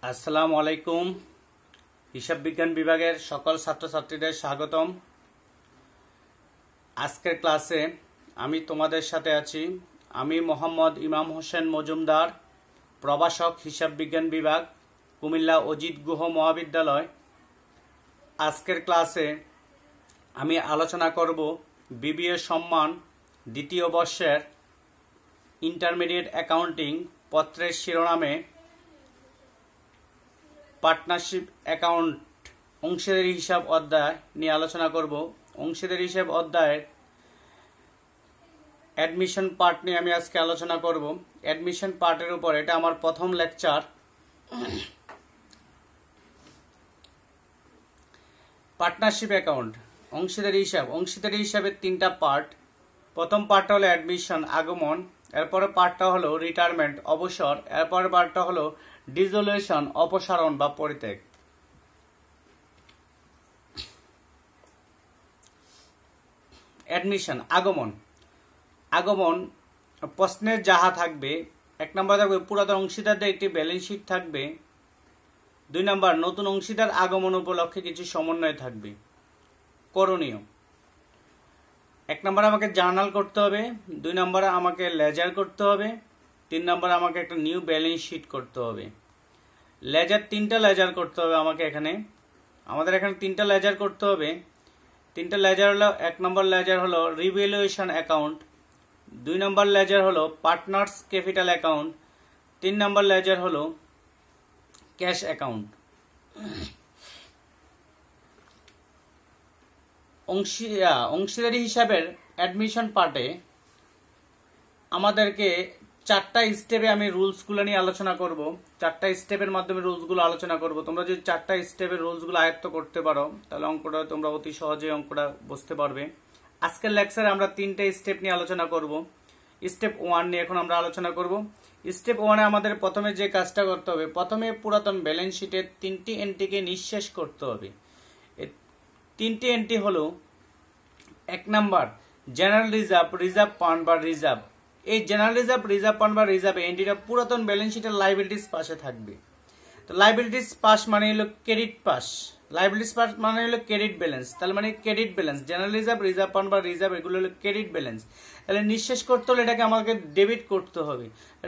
আসসালামু আলাইকুম। হিসাব বিজ্ঞান বিভাগের সকল ছাত্রছাত্রীদের স্বাগতম। আজকের ক্লাসে আমি তোমাদের সাথে আছি। আমি মোহাম্মদ ইমাম হোসেন মজুমদার, প্রভাষক, হিসাব বিজ্ঞান বিভাগ, কুমিল্লা অজিত গুহ মহাবিদ্যালয়। আজকের ক্লাসে আমি আলোচনা করব বিবিএ সম্মান দ্বিতীয় বর্ষের ইন্টারমিডিয়েট অ্যাকাউন্টিং পত্রের শিরোনামে পার্টনারশিপ অ্যাকাউন্ট অংশীদারি হিসাব অধ্যায় নিয়ে আলোচনা করব। অংশীদারি হিসাব অধ্যায়ের অ্যাডমিশন পার্ট নিয়ে আমি আজকে আলোচনা করব। অ্যাডমিশন পার্টের উপর এটা আমার প্রথম লেকচার। পার্টনারশিপ অ্যাকাউন্ট অংশীদারি হিসাব। অংশীদারি হিসাবের তিনটা পার্ট। প্রথম পার্টটা হলো অ্যাডমিশন, আগমন। এরপরে পার্টটা হলো রিটায়ারমেন্ট, অবসর। এরপরে পার্টটা হলো ডিসোলিউশন, অপসারণ বা পরিত্যাগ। অ্যাডমিশন, আগমন। আগমন প্রশ্নের যাহা থাকবে, 1 নম্বর থাকবে পুরাতন অংশীদারদের একটি ব্যালেন্স শিট থাকবে। 2 নম্বর নতুন অংশীদার আগমন উপলক্ষে কিছু সমন্বয় থাকবে। করণীয়: 1 নম্বর আমাকে জার্নাল করতে হবে, 2 নম্বরে আমাকে লেজার করতে হবে, 3 নম্বরে আমাকে একটা নিউ ব্যালেন্স শিট করতে হবে। লেজার, 3টা লেজার করতে হবে আমাদের এখানে 3টা লেজার করতে হবে। 3টা লেজার হলো, 1 নম্বর লেজার হলো রিভ্যালুয়েশন অ্যাকাউন্ট, 2 নম্বর লেজার হলো পার্টনার্স ক্যাপিটাল অ্যাকাউন্ট, 3 নম্বর লেজার হলো ক্যাশ অ্যাকাউন্ট। অংশীদারি হিসাবের অ্যাডমিশন পার্টে আমাদেরকে 4টা স্টেপে আমি রুলসগুলো নিয়ে আলোচনা করব। 4টা স্টেপের মাধ্যমে রুলসগুলো আলোচনা করব। তোমরা যদি 4টা স্টেপের রুলসগুলো আয়ত্ত করতে পারো তাহলে অঙ্কটা তোমরা অতি সহজে অঙ্কটা বুঝতে পারবে। আজকের লেকচারে আমরা 3টে স্টেপ নিয়ে আলোচনা করব। স্টেপ 1 নিয়ে এখন আমরা আলোচনা করব। স্টেপ 1-এ আমাদের প্রথমে যে কাজটা করতে হবে, প্রথমে পুরাতন ব্যালেন্স শিটের 3টি এন্ট্রিকে নিঃশেষ করতে হবে। এই 3টি এন্ট্রি হলো: 1 number general reserve, reserve fund বা রিজার্ভ। এই জেনারেল রিজার্ভ, রিজার্ভ ফান্ড বা রিজার্ভ এন্ট্রিটা পুরাতন ব্যালেন্স শিটের লাইবিলিটিস পাশে থাকবে। তো লাইবিলিটিস পাশ মানে হলো ক্রেডিট পাশ, লাইবিলিটিস পাশ মানে হলো ক্রেডিট ব্যালেন্স। তাহলে মানে credit balance, general reserve, reserve fund বা রিজার্ভ এগুলো হলো ক্রেডিট ব্যালেন্স। তাহলে নিঃশেষ করতে হলে এটাকে আমাকে ডেবিট করতে হবে।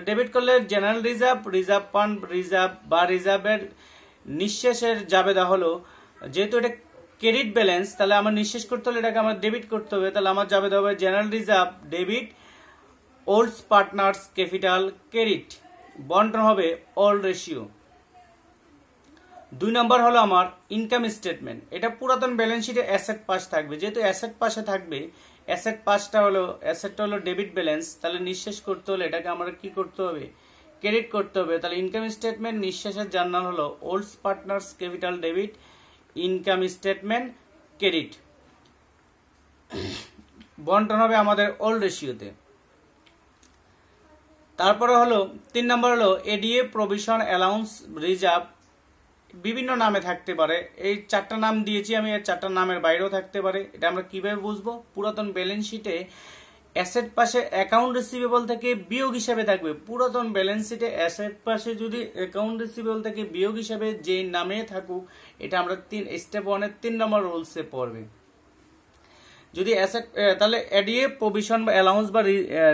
ডেবিট করলে general reserve, reserve fund, reserve বা রিজার্ভের নিঃশেষের জাবেদা হলো, যেহেতু এটা ক্রেডিট ব্যালেন্স তাহলে আমার নিঃশেষ করতে হলে এটাকে আমার ডেবিট করতে হবে। তাহলে আমার জাবেদা হবে general reserve debit, old partners capital credit, বন্টন হবে ওল্ড রেশিও। 2 নম্বর হলো আমার ইনকাম স্টেটমেন্ট। এটা পুরাতন ব্যালেন্স শিটে অ্যাসেট পাশ থাকবে। যেহেতু অ্যাসেট পাশে থাকবে, অ্যাসেটটা হলো ডেবিট ব্যালেন্স, তাহলে নিঃশেষ করতে হলে এটাকে আমরা কি করতে হবে? ক্রেডিট করতে হবে। তাহলে ইনকাম স্টেটমেন্ট নিঃশেষের জার্নাল হলো old partners capital debit, income statement credit, বন্টন হবে আমাদের ওল্ড রেশিওতে। তারপরে হলো 3 নম্বর হলো এডিএ, প্রভিশন, অ্যালাউন্স, রিজার্ভ। বিভিন্ন নামে থাকতে পারে। এই 4টা নাম দিয়েছি আমি, এই 4টা নামের বাইরেও থাকতে পারে। এটা আমরা কিভাবে বুঝবো? পুরাতন ব্যালেন্স শিটে অ্যাসেট পাশে অ্যাকাউন্ট রিসিভেবল থেকে বিয়োগ হিসাবে থাকবে। পুরাতন ব্যালেন্স শিটে অ্যাসেট পাশে যদি অ্যাকাউন্ট রিসিভেবল থেকে বিয়োগ হিসাবে যে নামে থাকুক, এটা আমরা স্টেপ 1-এর 3 নম্বর রুলসে পড়বে। যদি অ্যাসেট, তাহলে এডিএ, প্রভিশন বা অ্যালাউন্স বা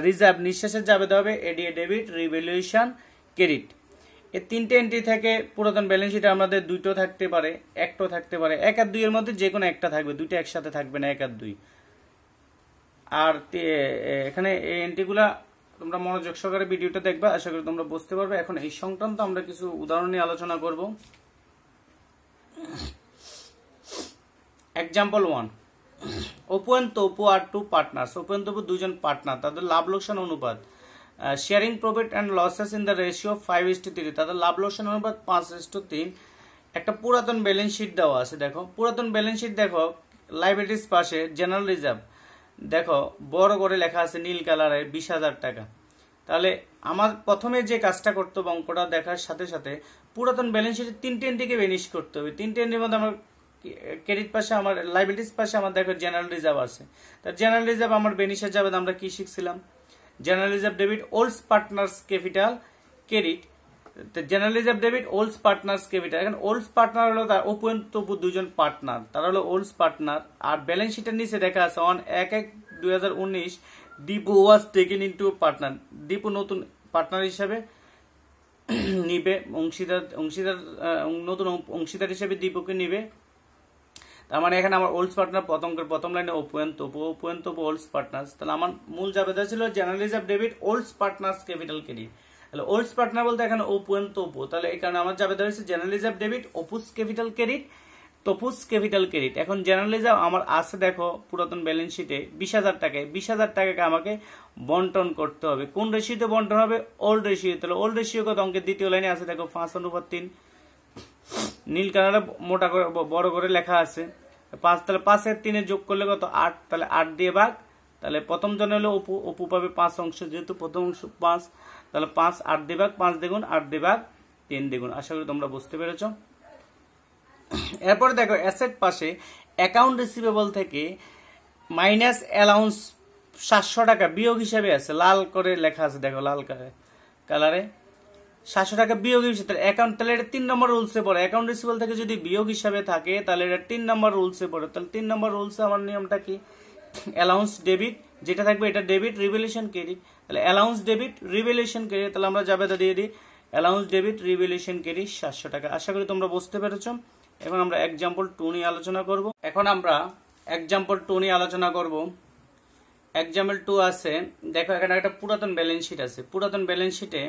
রিজার্ভ নিঃশেষের যাবে হবে এডিএ ডেবিট, রিভ্যালুয়েশন ক্রেডিট। এই 3টে এন্ট্রি থেকে পুরাতন ব্যালেন্স শিটে আমাদের 2টো থাকতে পারে, 1টো থাকতে পারে। 1 আর 2 এর মধ্যে যে কোনো একটা থাকবে, 2টা একসাথে থাকবে না, 1 আর 2। আর এখানে এই এন্ট্রিগুলা তোমরা মনোযোগ সহকারে ভিডিওটা দেখবা, আশা করি তোমরা বুঝতে পারবে। এখন এই সংক্রান্ত আমরা কিছু উদাহরণ নিয়ে আলোচনা করব। এক্সাম্পল 1, অপু এন্ড তপু আর 2 পার্টনার্স। অপু এন্ড তপু 2জন পার্টনার, তাদের লাভ লোকসান অনুপাত sharing profit and losses in the ratio 5:3, তাদের লাভ লোকসান অনুপাত 5:3। একটা পুরাতন ব্যালেন্স শিট দেওয়া আছে। দেখো পুরাতন ব্যালেন্স শিট, দেখো লাইবিলিটিস পাশে জেনারেল রিজার্ভ দেখো বড় করে লেখা আছে নীল কালারে 20,000 টাকা। তাহলে আমার প্রথমে যে কাজটা করতে হবে, অঙ্কটা দেখার সাথে সাথে পুরাতন ব্যালেন্স শিটের 3টে এন্ট্রিকে বেনিশ করতে হবে। 3টে এন্ট্রির মধ্যে আমার ক্রেডিট পাশে, আমার লাইবিলিটিস পাশে আমার দেখো জেনারেল রিজার্ভ আছে। তার জেনারেল রিজার্ভ আমার বেনিশের যাবে, আমরা কি শিখছিলাম? General reserve debit, old partners capital credit, general reserve debit olds partners capital. এখন ওল্ডস পার্টনার হলো তার অপু এন্ড তপু দুইজন পার্টনার, তারা হলো ওল্ডস পার্টনার। আর ব্যালেন্স শিটের নিচে দেখা আছে on 1/1/2019 Dipu was taken into partner. Dipu নতুন পার্টনার হিসাবে নিবে, নতুন অংশীদার হিসেবে দীপুকে নিবে। তার মানে এখানে আমার ওল্ডস পার্টনার প্রথম লাইনে Apu and Tapu olds partners. তাহলে আমার মূল জাবেদা ছিল general reserve debit olds partners capital credit. তাহলে ওল্ডস পার্টনার বলতে এখানে অপু এন্ড তপু, তাহলে এই কারণে আমার জাবেদা হয়েছে general reserve debit Apu's capital credit Tapu's capital credit. এখন জেনারেল রিজার্ভ আমার আছে দেখো পুরাতন ব্যালেন্স শিটে 20,000 টাকায়, 20,000 টাকাকে আমাকে বন্টন করতে হবে। কোন রেশিওতে বন্টন হবে? Old ratio. তাহলে ওল্ড রেশিও কত? অঙ্কের দ্বিতীয় লাইনে আছে দেখো 5:3 নীল কালারে মোটা করে বড় করে লেখা আছে 5। তাহলে 5 এর 3 যোগ করলে কত? 8। তাহলে 8 দিয়ে ভাগ। তাহলে প্রথম জন হলো অপু, অপু পাবে 5 অংশ, যেহেতু প্রথম অংশ 5। তাহলে 5 8 দিয়ে ভাগ, 5 দ্বিগুণ 8 দিয়ে ভাগ 3 দ্বিগুণ। আশা করি তোমরা বুঝতে পেরেছো। এরপরে দেখো অ্যাসেট পাশে অ্যাকাউন্ট রিসিভেবল থেকে মাইনাস অ্যালাউন্স 700 টাকা বিয়োগ হিসাবে আছে, লাল করে লেখা আছে দেখো, লাল কালারে 700 টাকা বিয়োগ হিসেবে। অ্যাকাউন্ট, তাহলে এটা 3 নম্বর রুলসে পড়ে। অ্যাকাউন্ট রিসিভেবল থেকে যদি বিয়োগ হিসাবে থাকে তাহলে এটা 3 নম্বর রুলসে পড়ে। তাহলে 3 নম্বর রুলসে আমার নিয়মটা কি? অ্যালাউন্স ডেবিট যেটা থাকবে এটা ডেবিট, রিভ্যালুয়েশন ক্রেডিট। তাহলে অ্যালাউন্স ডেবিট রিভ্যালুয়েশন ক্রেডিট, তাহলে আমরা জাবেদা দিয়ে দিই অ্যালাউন্স ডেবিট রিভ্যালুয়েশন ক্রেডিট 700 টাকা। আশা করি তোমরা বুঝতে পেরেছো। এখন আমরা এক্সাম্পল 2 নিয়ে আলোচনা করব। এক্সাম্পল 2 আছে দেখো, এখানে একটা পুরাতন ব্যালেন্স শিট আছে। পুরাতন ব্যালেন্স শিটে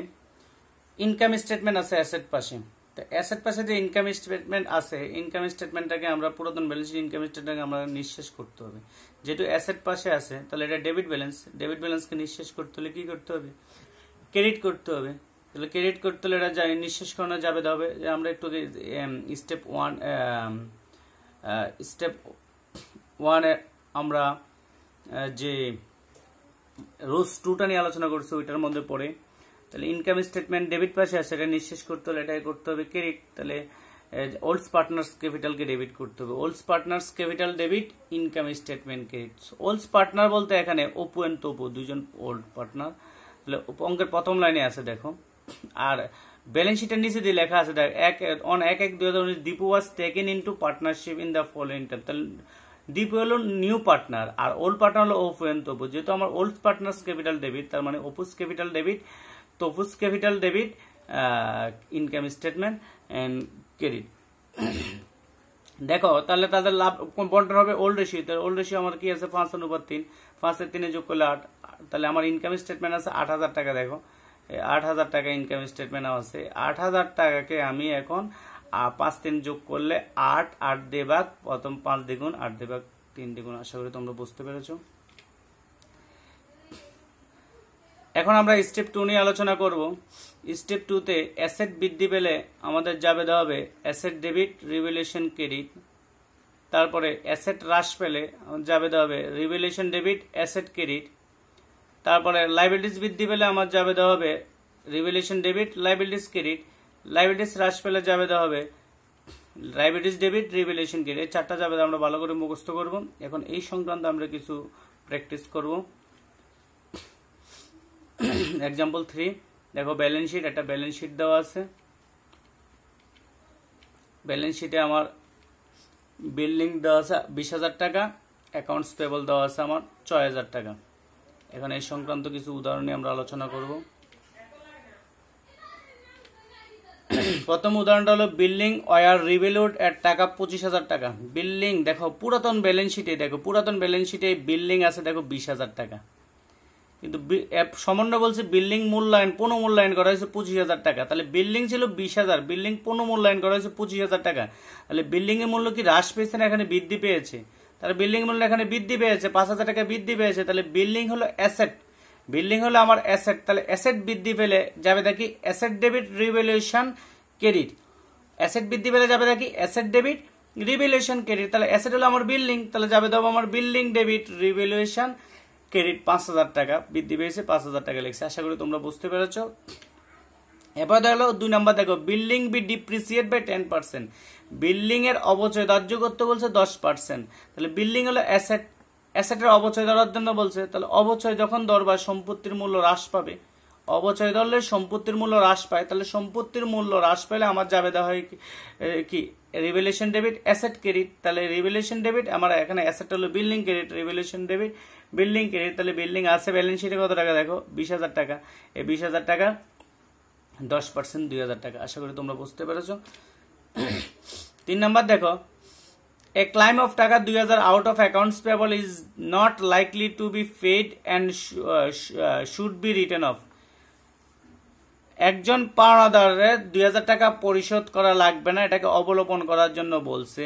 ইনকাম স্টেটমেন্ট আছে অ্যাসেট পাশে। তো অ্যাসেট পাশে যে ইনকাম স্টেটমেন্ট আছে, ইনকাম স্টেটমেন্টটাকে আমরা পুরাতন ব্যালেন্স শিট ইনকাম স্টেটমেন্টটাকে আমরা নিঃশেষ করতে হবে। যেহেতু অ্যাসেট পাশে আছে তাহলে এটা ডেবিট ব্যালেন্স, ডেবিট ব্যালেন্সকে নিঃশেষ করতে হলে কি করতে হবে? ক্রেডিট করতে হবে। তাহলে ক্রেডিট করতে হলে এটা নিঃশেষ করানো যাবে হবে। আমরা একটু স্টেপ 1 আমরা যে রোজ 2টা নিয়ে আলোচনা করছি ওইটার মধ্যে পড়ে। তাহলে ইনকাম স্টেটমেন্ট ডেবিট পাশে আছে, এটা নিঃশেষ করতে হলে এটাই করতে হবে ক্রেডিট। তাহলে ওল্ডস পার্টনার্স ক্যাপিটালকে ডেবিট করতে হবে। ওল্ডস partners capital debit, income statement credit. ওল্ডস partner বলতে এখানে অপু এন্ড তপু দুইজন ওল্ড পার্টনার। তাহলে অঙ্কের প্রথম লাইনে আছে দেখো। আর ব্যালেন্স শিটের নিচে দিয়ে লেখা আছে দেখ 1/1/2019 Dipu was taken into partnership in the following term. তাহলে দীপু হলো নিউ পার্টনার আর ওল্ড পার্টনার হলো অপু এন্ড তপু। যেহেতু আমার ওল্ড পার্টনার্স ক্যাপিটাল ডেবিট, তার মানে Apu's capital debit Tapu's capital debit income statement and credit. দেখো তাহলে তাদের লাভ বন্টন হবে ওল্ড রেশিও। ওল্ড রেশিও আমার কি আছে 5:3, 5 এর 3 যোগ করলে 8। তাহলে আমার ইনকাম স্টেটমেন্ট আছে 8,000 টাকা। দেখো 8,000 টাকা ইনকাম স্টেটমেন্ট আছে। 8,000 টাকাকে আমি এখন 5-3 যোগ করলে 8, 8 দিয়ে ভাগ, প্রথম 5 দ্বিগুণ 8 দিয়ে ভাগ 3 দ্বিগুণ। আশা করি তোমরা বুঝতে পেরেছো। এখন আমরা স্টেপ 2 নিয়ে আলোচনা করব। স্টেপ 2তে অ্যাসেট বৃদ্ধি পেলে আমাদের জাবেদা হবে অ্যাসেট ডেবিট রিভ্যালুয়েশন ক্রেডিট। তারপরে অ্যাসেট হ্রাস পেলে জাবেদা হবে রিভ্যালুয়েশন ডেবিট অ্যাসেট ক্রেডিট। তারপরে লাইবিলিটিস বৃদ্ধি পেলে আমার জাবেদা হবে revaluation debit liabilities credit. Liabilities হ্রাস পেলে জাবেদা হবে লাইবিলিটিস ডেবিট রিভ্যালুয়েশন ক্রেডিট। এই 4টা জাবেদা আমরা ভালো করে মুখস্থ করব। এখন এই সংক্রান্ত আমরা কিছু প্র্যাকটিস করব। এক্সাম্পল 3 দেখো, ব্যালেন্স শিট, একটা ব্যালেন্স শিট দেওয়া আছে। ব্যালেন্স শিটে আমার বিল্ডিং দেওয়া আছে 20,000 টাকা, অ্যাকাউন্টস পেবল দেওয়া আছে আমার 6,000 টাকা। এখন এই সংক্রান্ত কিছু উদাহরণ নিয়ে আমরা আলোচনা করব। প্রথম উদাহরণটা হলো বিল্ডিং ওয়ার রিভ্যালুড এর টাকা 25,000 টাকা। বিল্ডিং দেখো পুরাতন ব্যালেন্স শিটে, দেখো পুরাতন ব্যালেন্স শিটে বিল্ডিং আছে দেখো 20,000 টাকা, কিন্তু সমন্বয় বলছে বিল্ডিং মূল্যায়ন পুনঃমূল্যায়ন করা হয়েছে 25,000 টাকা। তাহলে বিল্ডিং ছিল 20,000, বিল্ডিং পুনঃমূল্যায়ন করা হয়েছে 25,000 টাকা। তাহলে বিল্ডিং এর মূল্য কি হ্রাস পেয়েছে না এখানে বৃদ্ধি পেয়েছে? তাহলে বিল্ডিং মূল্য এখানে বৃদ্ধি পেয়েছে, 5,000 টাকা বৃদ্ধি পেয়েছে। তাহলে বিল্ডিং হলো অ্যাসেট, বিল্ডিং হলো আমার অ্যাসেট। তাহলে অ্যাসেট বৃদ্ধি পেলে যাবে দেখি asset debit revaluation credit. Asset বৃদ্ধি পেলে যাবে দেখি অ্যাসেট ডেবিট রিভ্যালুয়েশন ক্রেডিট। তাহলে অ্যাসেট হলো আমার বিল্ডিং, তাহলে যাবে দেবো আমার বিল্ডিং ডেবিট রিভ্যালুয়েশন ক্রেডিট। 5,000 টাকা বৃদ্ধি পেয়েছে, 5,000 টাকা লিখছে। আশা করি তোমরা বুঝতে পেরেছো। এরপর দেখো 2 নম্বর, দেখো building be depreciate by 10%। Building এর অবচয় ধার্য করতে বলছে 10%। তাহলে বিল্ডিং হলো অ্যাসেট, অ্যাসেটের অবচয় ধরার জন্য বলছে। তাহলে অবচয় যখন ধরবা সম্পত্তির মূল্য হ্রাস পাবে, অবচয় হলে সম্পত্তির মূল্য হ্রাস পায়, তাহলে সম্পত্তির মূল্য হ্রাস পেলে আমার যাবে দেওয়া হয় কি রিভ্যালুয়েশন ডেবিট অ্যাসেট ক্রেডিট। তাহলে রিভ্যালুয়েশন ডেবিট আমার এখানে অ্যাসেট হলো building credit, revaluation debit building credit. তাহলে বিল্ডিং আছে ব্যালেন্স শিটে কত টাকা দেখো 20,000 টাকা, এই 20,000 টাকা 10% 2,000 টাকা। আশা করি তোমরা বুঝতে পেরেছো। 3 নাম্বার দেখো, a claim of টাকা 2,000 out of accounts payable is not likely to be paid and should be written off। একজন পাওনাদারের 2,000 টাকা পরিশোধ করা লাগবে না, এটাকে অবলোপন করার জন্য বলছে।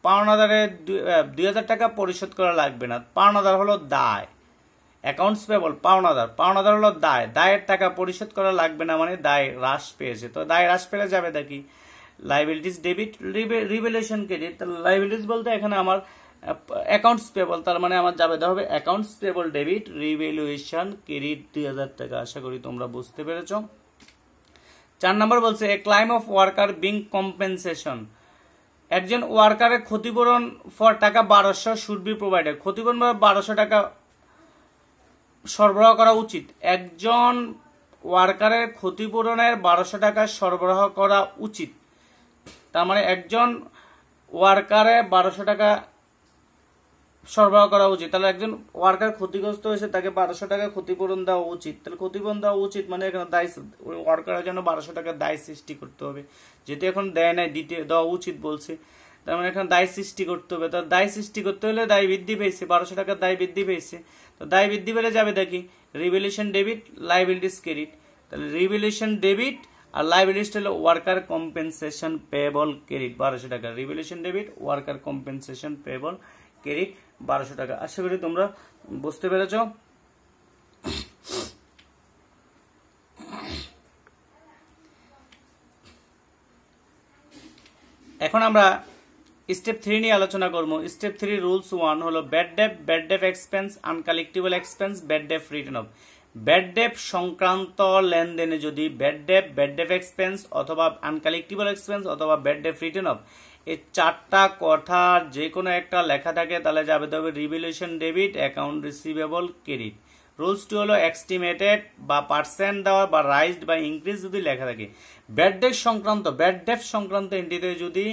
পাওনাদারের 2,000 টাকা পরিশোধ করা লাগবে না, পাওনাদার হলো দায়, অ্যাকাউন্টস পেবল পাওনাদার হলো দায়, দায়ের টাকা পরিশোধ করা লাগবে না মানে দায় হ্রাস পেয়েছে। তো দায় হ্রাস পেলে যাবে দেখি লাইবিলিটিস ডেবিট রিভ্যালুয়েশন ক্রেডিট। তাহলে লাইবিলিটিস বলতে এখানে আমার অ্যাকাউন্টস পেবল, তার মানে আমার যাবে হবে accounts payable debit revaluation credit 2,000 টাকা। আশা করি তোমরা বুঝতে পেরেছো। 4 নম্বর বলছে a claim of worker being compensation. একজন ওয়ার্কারের ক্ষতিপূরণ ফর টাকা 1,200 শুড বি প্রোভাইডেড। ক্ষতিপূরণ 1,200 টাকা সরবরাহ করা উচিত। একজন ওয়ার্কারের ক্ষতিপূরণের 1,200 টাকা সরবরাহ করা উচিত, তার মানে একজন ওয়ার্কারে 1,200 টাকা সরবরাহ করা উচিত। তাহলে একজন ওয়ার্কার ক্ষতিগ্রস্ত হয়েছে, তাকে 1,200 টাকা ক্ষতিপূরণ দেওয়া উচিত। তাহলে ক্ষতিপূরণ দেওয়া উচিত মানে এখানে দায় ওয়ার্কারের জন্য 1,200 টাকা দায় সৃষ্টি করতে হবে, যেহেতু এখন দেয় নাই দেওয়া উচিত বলছে, তার মানে এখানে দায় সৃষ্টি করতে হবে। তার দায় সৃষ্টি করতে হলে দায় বৃদ্ধি পেয়েছে, 1,200 টাকার দায় বৃদ্ধি পেয়েছে। তো দায় বৃদ্ধি পেলে যাবে দেখি রিভ্যালুয়েশন ডেবিট লাইবিলিটিস ক্রেডিট। তাহলে রিভ্যালুয়েশন ডেবিট আর লাইবিলিটিস হলো ওয়ার্কার কম্পেনসেশন পেয়েবল ক্রেডিট 1,200 টাকা। Revaluation debit worker compensation payable credit 1,200 টাকা। আশা করি তোমরা বুঝতে পেরেছ। এখন আমরা স্টেপ 3 নিয়ে আলোচনা করবো। স্টেপ 3 রুলস 1 হলো bad debt expense, uncollectable expense, bad debt written off. Bad debt সংক্রান্ত লেনদেনে যদি ব্যাড ডেপ এক্সপেন্স অথবা আনকালেক্টেবল এক্সপেন্স অথবা ব্যাড ডেপ রিটার্ন অফ এই 4টা কথার যে কোনো একটা লেখা থাকে তাহলে যাবে তবে revaluation debit account receivable credit. Rules 2 হলো এস্টিমেটেড বা পার্সেন্ট দেওয়া বা রাইজড বা ইনক্রিজ যদি লেখা থাকে। ব্যাড ডেপ সংক্রান্ত এন্ট্রিতে যদি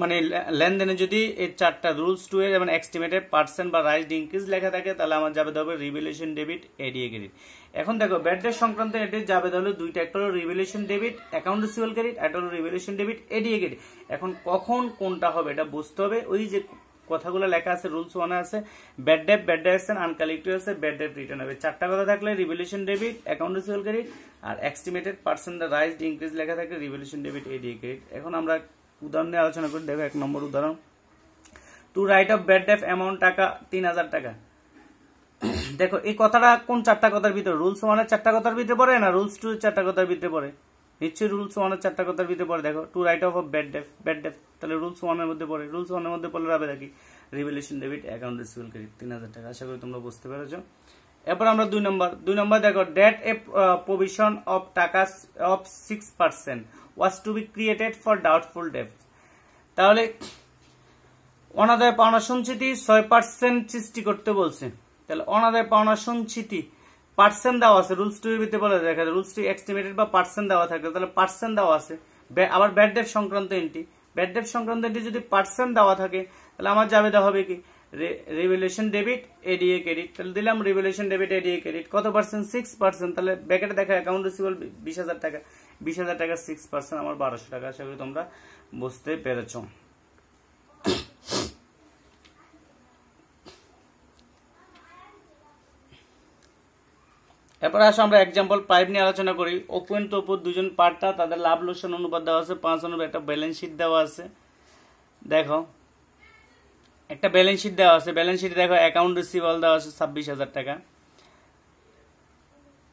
মানে লেনদেনে যদি এই 4টা রুলস 2 এর যেমন এস্টিমেটেড পার্সেন্ট বা রাইজড ইনক্রিজ লেখা থাকে তাহলে আমার যাবে তবে রিভ্যালুয়েশন ডেবিট এডিএ ক্রেডিট। এখন দেখো ব্যাড ডেট সংক্রান্ত এন্ট্রি যাবে তাহলে দুইটা, একটা হলো revaluation debit account receivable credit, একটা হলো রিভ্যালুয়েশন ডেবিট এডিএ ক্রেডিট। এখন কখন কোনটা হবে এটা বুঝতে হবে। ওই যে কথাগুলো লেখা আছে রুলস 1 আছে ব্যাড ডেট এক্সপেন্স, আনকালেক্টেবল আছে ব্যাড ডেট রিটার্ন হবে। 4টা কথা থাকলে revaluation debit account receivable credit আর এস্টিমেটেড পার্সেন্ট রাইজড ইনক্রিজ লেখা থাকে রিভ্যালুয়েশন ডেবিট এডিএ ক্রেডিট। এখন আমরা উদাহরণ নিয়ে আলোচনা করি। দেখো 1 নম্বর উদাহরণ, to write off bad debt amount টাকা 3,000 টাকা। দেখো এই কথাটা কোন 4টা কথার ভিতরে, রুলস 1 এর 4টা কথার ভিতরে পড়ে না রুলস 2 এর 4টা কথার ভিতরে পড়ে? নিশ্চয়ই রুলস 1 এর 4টা কথার ভিতরে পড়ে। দেখো to write off bad debt তাহলে রুলস 1 এর মধ্যে পড়ে। রুলস 1 এর মধ্যে পড়লে হবে দেখি revaluation debit account receivable credit 3,000 টাকা। আশা করি তোমরা বুঝতে পেরেছো। এরপর আমরা 2 নম্বর দেখো ডেট এ প্রভিশন অফ টাকা of 6% was to be created for doubtful debt. তাহলে অনাদায় পাওনা সঞ্চিতি 6% সৃষ্টি করতে বলছে। তাহলে অনাদায় পাওনা সঞ্চিতি পার্সেন্ট দেওয়া আছে রুলস 2 এর ভিতরে বলে দেখা যায় রুলস 2 এস্টিমেটেড বা পার্সেন্ট দেওয়া থাকে, তাহলে পার্সেন্ট দেওয়া আছে। আবার ব্যাড ডেট সংক্রান্ত এন্ট্রি যদি পার্সেন্ট দেওয়া থাকে তাহলে আমার যাবে দেওয়া হবে কি রিভ্যালুয়েশন ডেবিট এডিএ ক্রেডিট। তাহলে দিলাম রিভ্যালুয়েশন ডেবিট এডিএ ক্রেডিট কত পার্সেন্ট 6%। তাহলে ব্যাকেটে দেখা অ্যাকাউন্ট রিসিভেবল 20,000 টাকা, 20,000 টাকা 6% আমার 1,200 টাকা। আশা করি তোমরা বুঝতে পেরেছো। এরপর আসো আমরা এক্সাম্পল 5 নিয়ে আলোচনা করি। ওপেন তো উপর দুজন পার্টনার তাদের লাভ লোকসান অনুপাত দেওয়া আছে, 5 অনুপাত একটা ব্যালেন্স শিট দেওয়া আছে। দেখো একটা ব্যালেন্স শিট দেওয়া আছে, ব্যালেন্স শিটে দেখো অ্যাকাউন্ট রিসিভেবল দেওয়া আছে 26,000 টাকা।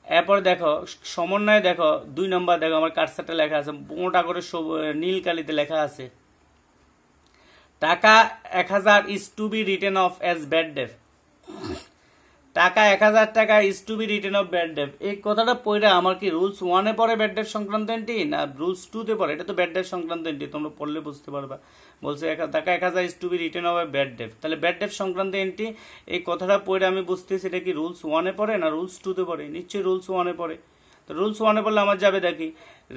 এরপর দেখো সমন্বয়ে দেখো 2 নম্বর দেখো আমার কার্সারটা লেখা আছে মোটা করে নীল কালিতে লেখা আছে টাকা 1,000 is to be written off as bad debt. টাকা 1,000 টাকা is to be written off bad debt. এই কথাটা পড়ে আমার কি রুলস 1 এ পড়ে ব্যাড ডেট সংক্রান্ত এন্ট্রি না রুলস 2 তে পড়ে? এটা তো ব্যাড ডেট সংক্রান্ত এন্ট্রি, তোমরা পড়লে বুঝতে পারবা। বলছে টাকা 1,000 is to be written off bad debt, তাহলে ব্যাড ডেট সংক্রান্ত এন্ট্রি এই কথাটা পড়ে আমি বুঝতেছি এটা কি রুলস 1 এ পড়ে না রুলস 2 তে পড়ে? নিশ্চয়ই রুলস 1 এ পড়ে। তো রুলস 1-এ পড়লে আমার যাবে দেখি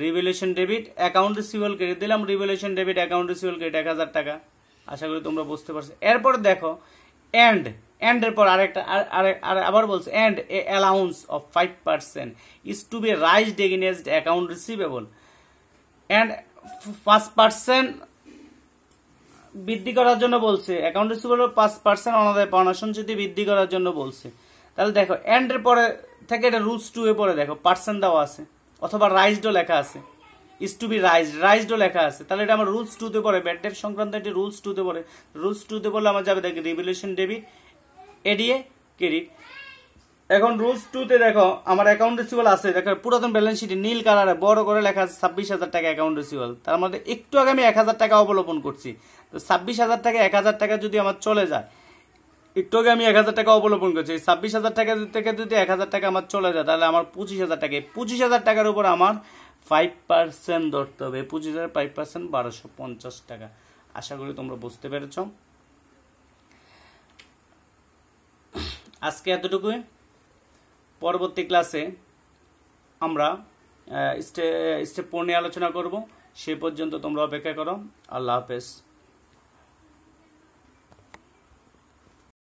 revaluation debit account receivable credit দিলাম, revaluation debit account receivable credit 1000 টাকা। আশা করি তোমরা বুঝতে পারছো। এরপর দেখো এন্ড, এর পর আরেকটা আবার বলছে and a allowance of 5% is to be raised against account receivable and 5% বৃদ্ধি করার জন্য বলছে, অ্যাকাউন্ট রিসিভেবল 5% অনাদায় পাওনা সঞ্চিতি বৃদ্ধি করার জন্য বলছে। তাহলে দেখো এন্ড এর পরে থেকে এটা রুলস 2 এ পরে দেখো পার্সেন্ট দেওয়া আছে অথবা রাইজডও লেখা আছে, ইজ টু বি রাইজডও লেখা আছে। তাহলে এটা আমার রুলস 2 তে পড়ে, ব্যাড ডেট সংক্রান্ত এটি রুলস 2 তে পড়ে। রুলস 2 তে পড়লে আমার যাবে দেখি রিভ্যালুয়েশন ডেবিট এডিএ ক্রেডিট। এখন রুলস 2 তে দেখো আমার অ্যাকাউন্ট রিসিভেবল আছে, দেখো পুরাতন ব্যালেন্স শিটে নীল কালারে বড় করে লেখা আছে 26,000 টাকা অ্যাকাউন্ট রিসিভেবল। তার মধ্যে একটু আগে আমি 1,000 টাকা অবলোপন করছি, তো 26,000 টাকা 1,000 টাকা যদি আমার চলে যায়, একটু আগে আমি 1,000 টাকা অবলোপন করছি, 26,000 টাকা থেকে যদি 1,000 টাকা আমার চলে যায় তাহলে আমার 25,000 টাকা, 25,000 টাকার উপর আমার 5% ধরতে হবে। 25,000 5% 1,250 টাকা। আশা করি তোমরা বুঝতে পেরেছ। আজকে এতটুকুই, পরবর্তী ক্লাসে আমরা স্টেপ 4 নিয়ে আলোচনা করব। সে পর্যন্ত তোমরা অপেক্ষা করো। আল্লাহ হাফেজ।